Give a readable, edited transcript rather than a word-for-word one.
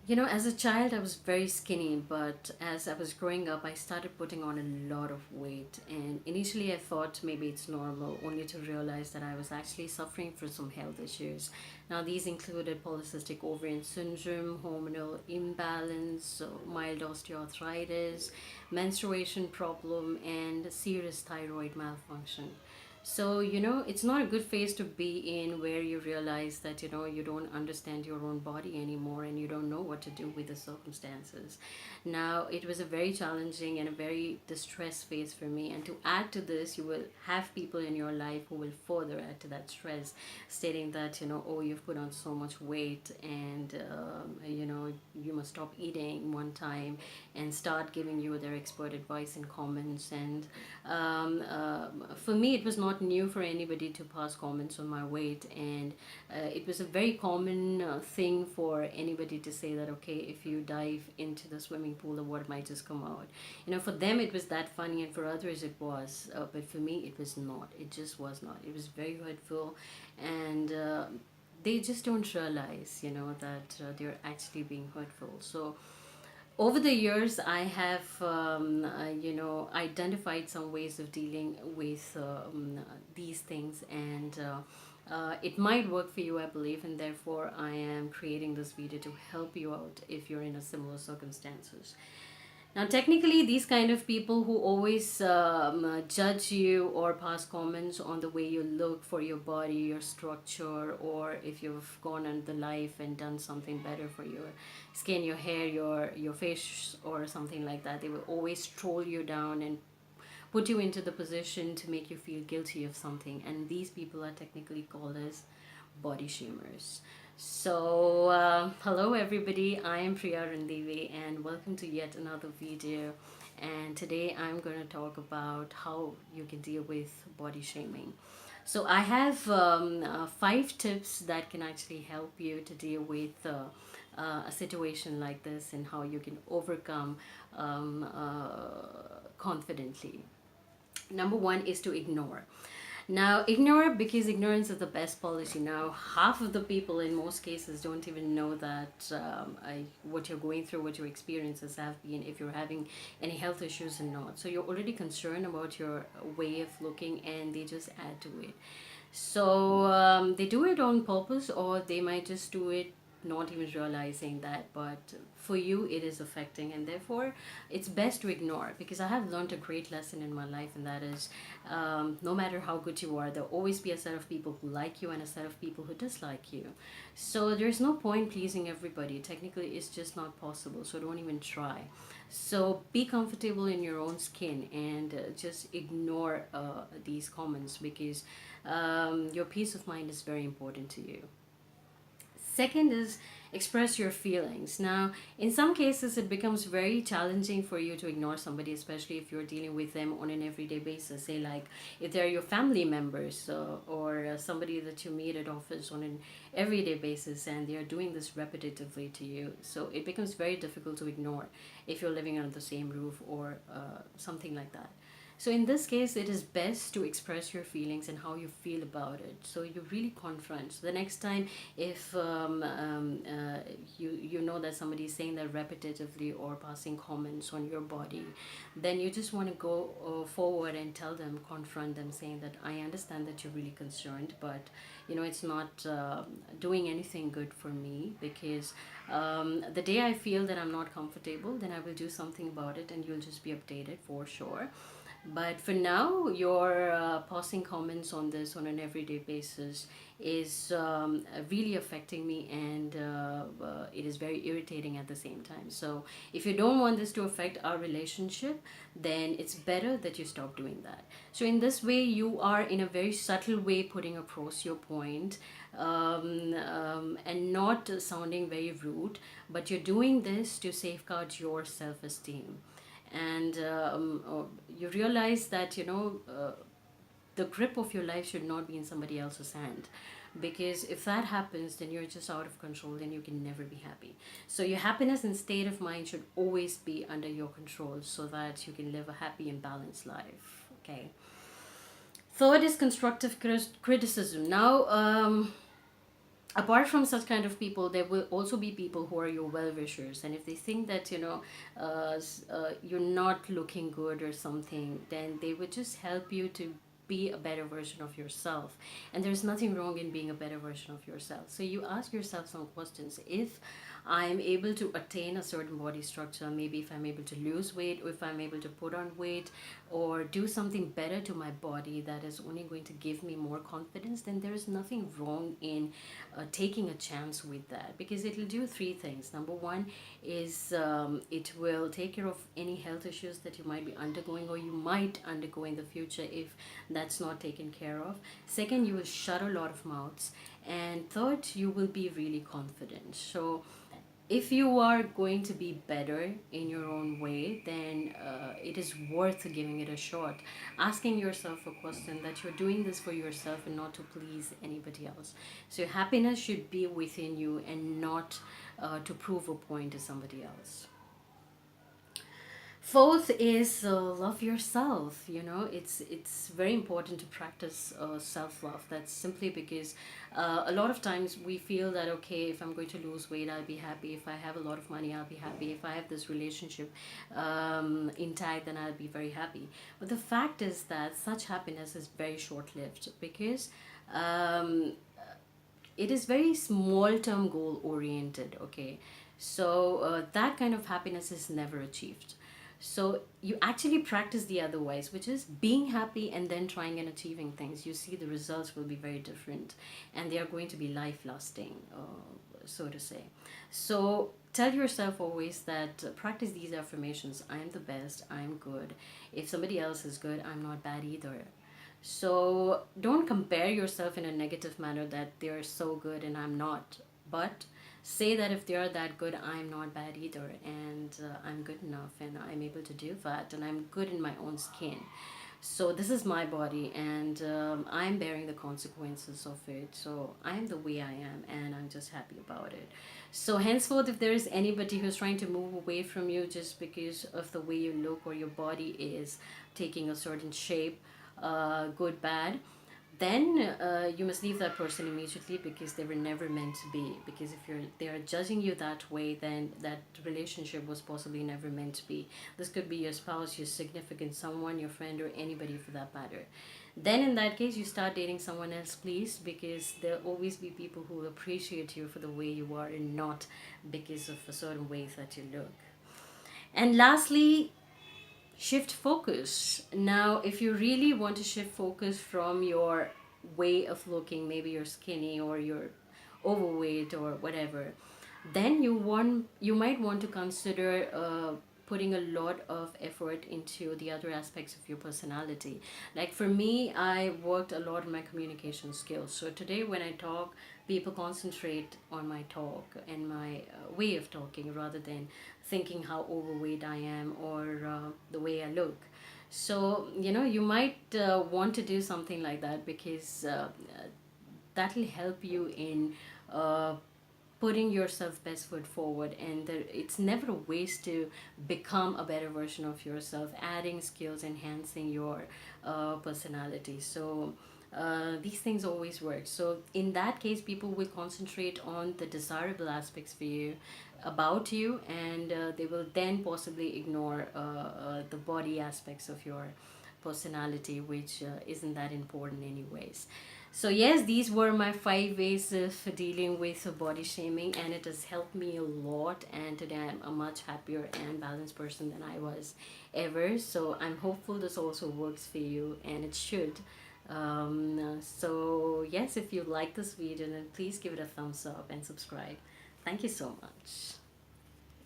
As a child, I was very skinny, but as I was growing up, I started putting on a lot of weight. And initially, I thought maybe it's normal, only to realize that I was actually suffering from some health issues. Now, these included polycystic ovarian syndrome, hormonal imbalance, so mild osteoarthritis, menstruation problem, and serious thyroid malfunction. So, it's not a good phase to be in where you realize that, you don't understand your own body anymore and you don't know what to do with the circumstances. Now, it was a very challenging and a very distress phase for me. And to add to this, you will have people in your life who will further add to that stress, stating that, oh, you've put on so much weight and, you must stop eating one time and start giving you their expert advice and comments. And for me, it was not new for anybody to pass comments on my weight, and it was a very common thing for anybody to say that, okay, if you dive into the swimming pool, the water might just come out. For them it was that funny, and for others it was, but for me it was not. It just was not. It was very hurtful, and they just don't realize, that they're actually being hurtful. So over the years, I have, identified some ways of dealing with these things, and it might work for you, I believe, and therefore I am creating this video to help you out if you're in a similar circumstances. Now, technically, these kind of people who always judge you or pass comments on the way you look for your body, your structure, or if you've gone on the life and done something better for your skin, your hair, your face, or something like that, they will always troll you down and put you into the position to make you feel guilty of something. And these people are technically called as body shamers. So, hello everybody, I am Priya Ranadive and welcome to yet another video. And today I'm going to talk about how you can deal with body shaming. So, I have 5 tips that can actually help you to deal with a situation like this and how you can overcome confidently. Number one is to ignore. Now, ignore, because ignorance is the best policy. Now, half of the people in most cases don't even know that what you're going through, what your experiences have been, if you're having any health issues or not. So you're already concerned about your way of looking, and they just add to it. So they do it on purpose, or they might just do it not even realizing that, but for you it is affecting, and therefore it's best to ignore. Because I have learned a great lesson in my life, and that is, no matter how good you are, there'll always be a set of people who like you and a set of people who dislike you. So there's no point pleasing everybody. Technically, it's just not possible, so don't even try. So be comfortable in your own skin, and just ignore these comments, because your peace of mind is very important to you. Second is express your feelings. Now, in some cases, it becomes very challenging for you to ignore somebody, especially if you're dealing with them on an everyday basis. Say, like, if they're your family members, or somebody that you meet at office on an everyday basis, and they are doing this repetitively to you. So it becomes very difficult to ignore if you're living under the same roof, or something like that. So in this case, it is best to express your feelings and how you feel about it. So you really confront. So the next time, if you know that somebody is saying that repetitively or passing comments on your body, then you just want to go forward and tell them, confront them, saying that I understand that you're really concerned, but it's not doing anything good for me, because the day I feel that I'm not comfortable, then I will do something about it, and you'll just be updated for sure. But for now, your passing comments on this on an everyday basis is really affecting me, and it is very irritating at the same time. So if you don't want this to affect our relationship, then it's better that you stop doing that. So in this way, you are in a very subtle way putting across your point, and not sounding very rude, but you're doing this to safeguard your self-esteem. And you realize that the grip of your life should not be in somebody else's hand, because if that happens, then you're just out of control, then you can never be happy. So your happiness and state of mind should always be under your control, so that you can live a happy and balanced life. Okay. Third is constructive criticism. Now, apart from such kind of people, there will also be people who are your well wishers, and if they think that you're not looking good or something, then they would just help you to be a better version of yourself. And there's nothing wrong in being a better version of yourself. So you ask yourself some questions. If I'm able to attain a certain body structure, maybe if I'm able to lose weight, or if I'm able to put on weight, or do something better to my body that is only going to give me more confidence, then there is nothing wrong in taking a chance with that, because it will do three things. Number one is it will take care of any health issues that you might be undergoing or you might undergo in the future if that's not taken care of. Second, you will shut a lot of mouths. And third, you will be really confident. So if you are going to be better in your own way, then it is worth giving it a shot. Asking yourself a question that you're doing this for yourself and not to please anybody else. So happiness should be within you and not to prove a point to somebody else. Fourth is love yourself. It's very important to practice self-love. That's simply because a lot of times we feel that, okay, if I'm going to lose weight, I'll be happy. If I have a lot of money, I'll be happy. If I have this relationship intact, then I'll be very happy. But the fact is that such happiness is very short-lived, because um, it is very small term goal oriented. Okay, so that kind of happiness is never achieved. So you actually practice the otherwise, which is being happy and then trying and achieving things. You see the results will be very different, and they are going to be life lasting, so to say. So tell yourself always that practice these affirmations: I am the best, I am good. If somebody else is good, I'm not bad either. So don't compare yourself in a negative manner that they're so good and I'm not. But say that if they are that good, I'm not bad either, and I'm good enough, and I'm able to do that, and I'm good in my own skin. So this is my body, and I'm bearing the consequences of it. So I'm the way I am, and I'm just happy about it. So henceforth, if there is anybody who's trying to move away from you just because of the way you look or your body is taking a certain shape, good, bad, then you must leave that person immediately, because they were never meant to be. Because if they are judging you that way, then that relationship was possibly never meant to be. This could be your spouse, your significant someone, your friend, or anybody for that matter. Then in that case, you start dating someone else, please, because there'll always be people who will appreciate you for the way you are and not because of a certain ways that you look. And lastly, shift focus. Now, if you really want to shift focus from your way of looking, maybe you're skinny or you're overweight or whatever, then you might want to consider putting a lot of effort into the other aspects of your personality. Like for me, I worked a lot on my communication skills. So today when I talk, people concentrate on my talk and my way of talking, rather than thinking how overweight I am or the way I look. So you might want to do something like that, because that will help you in uh, putting yourself best foot forward. And it's never a waste to become a better version of yourself, adding skills, enhancing your personality. So these things always work. So in that case, people will concentrate on the desirable aspects for you, about you, and they will then possibly ignore the body aspects of your personality, which isn't that important anyways. So yes, these were my 5 ways of dealing with body shaming, and it has helped me a lot, and today I'm a much happier and balanced person than I was ever. So I'm hopeful this also works for you, and it should. So yes, if you like this video, then please give it a thumbs up and subscribe. Thank you so much.